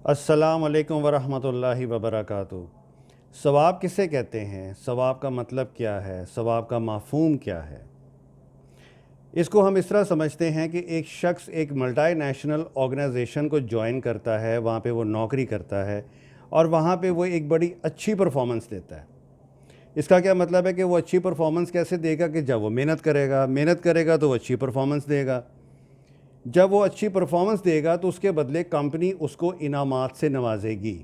السلام علیکم ورحمۃ اللہ وبرکاتہ۔ ثواب کسے کہتے ہیں؟ ثواب کا مطلب کیا ہے؟ ثواب کا مفہوم کیا ہے؟ اس کو ہم اس طرح سمجھتے ہیں کہ ایک شخص ایک ملٹی نیشنل آرگنائزیشن کو جوائن کرتا ہے، وہاں پہ وہ نوکری کرتا ہے اور وہاں پہ وہ ایک بڑی اچھی پرفارمنس دیتا ہے۔ اس کا کیا مطلب ہے کہ وہ اچھی پرفارمنس کیسے دے گا؟ کہ جب وہ محنت کرے گا تو وہ اچھی پرفارمنس دے گا۔ جب وہ اچھی پرفارمنس دے گا تو اس کے بدلے کمپنی اس کو انعامات سے نوازے گی۔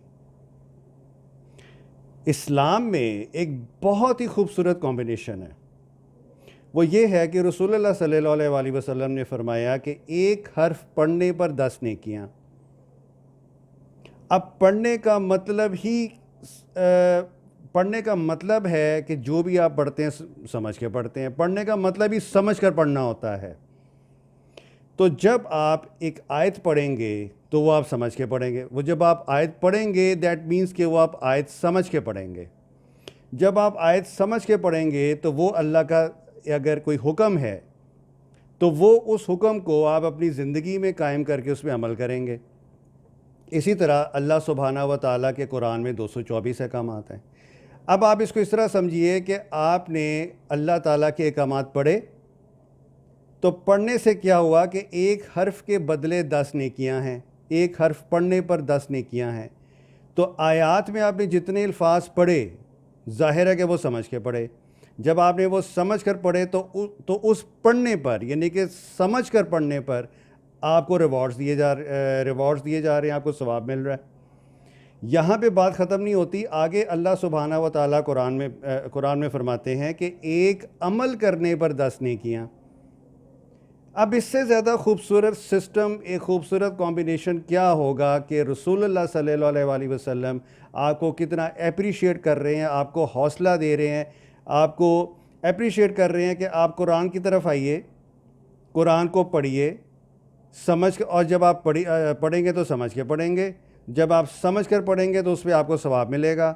اسلام میں ایک بہت ہی خوبصورت کمبینیشن ہے، وہ یہ ہے کہ رسول اللہ صلی اللہ علیہ وسلم نے فرمایا کہ ایک حرف پڑھنے پر 10 نیکیاں۔ اب پڑھنے کا مطلب ہے کہ جو بھی آپ پڑھتے ہیں سمجھ کے پڑھتے ہیں۔ پڑھنے کا مطلب ہی سمجھ کر پڑھنا ہوتا ہے۔ تو جب آپ ایک آیت پڑھیں گے تو وہ آپ سمجھ کے پڑھیں گے۔ وہ جب آپ آیت پڑھیں گے دیٹ مینس کہ وہ آپ آیت سمجھ کے پڑھیں گے۔ جب آپ آیت سمجھ کے پڑھیں گے تو وہ اللہ کا اگر کوئی حکم ہے تو وہ اس حکم کو آپ اپنی زندگی میں قائم کر کے اس پہ عمل کریں گے۔ اسی طرح اللہ سبحانہ و تعالیٰ کے قرآن میں 224 احکامات ہیں۔ اب آپ اس کو اس طرح سمجھیے کہ آپ نے اللہ تعالیٰ کے احکامات پڑھے تو پڑھنے سے کیا ہوا کہ ایک حرف کے بدلے 10 نیکیاں ہیں، ایک حرف پڑھنے پر 10 نیکیاں ہیں۔ تو آیات میں آپ نے جتنے الفاظ پڑھے ظاہر ہے کہ وہ سمجھ کے پڑھے۔ جب آپ نے وہ سمجھ کر پڑھے تو اس پڑھنے پر یعنی کہ سمجھ کر پڑھنے پر آپ کو ریوارڈز دیے جا رہے ہیں، آپ کو ثواب مل رہا ہے۔ یہاں پہ بات ختم نہیں ہوتی، آگے اللہ سبحانہ و تعالیٰ قرآن میں فرماتے ہیں کہ ایک عمل کرنے پر 10 نیکیاں۔ اب اس سے زیادہ خوبصورت سسٹم، ایک خوبصورت کمبینیشن کیا ہوگا کہ رسول اللہ صلی اللہ علیہ وسلم آپ کو کتنا اپریشیٹ کر رہے ہیں، آپ کو حوصلہ دے رہے ہیں، آپ کو اپریشیٹ کر رہے ہیں کہ آپ قرآن کی طرف آئیے، قرآن کو پڑھیے اور جب آپ پڑھیں گے تو سمجھ کے پڑھیں گے۔ جب آپ سمجھ کر پڑھیں گے تو اس پہ آپ کو ثواب ملے گا،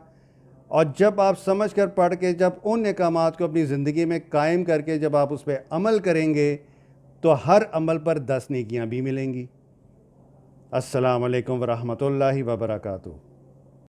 اور جب آپ سمجھ کر پڑھ کے جب ان احکامات کو اپنی زندگی میں قائم کر کے جب آپ اس پہ عمل کریں گے تو ہر عمل پر 10 نیکیاں بھی ملیں گی۔ السلام علیکم ورحمۃ اللہ وبرکاتہ۔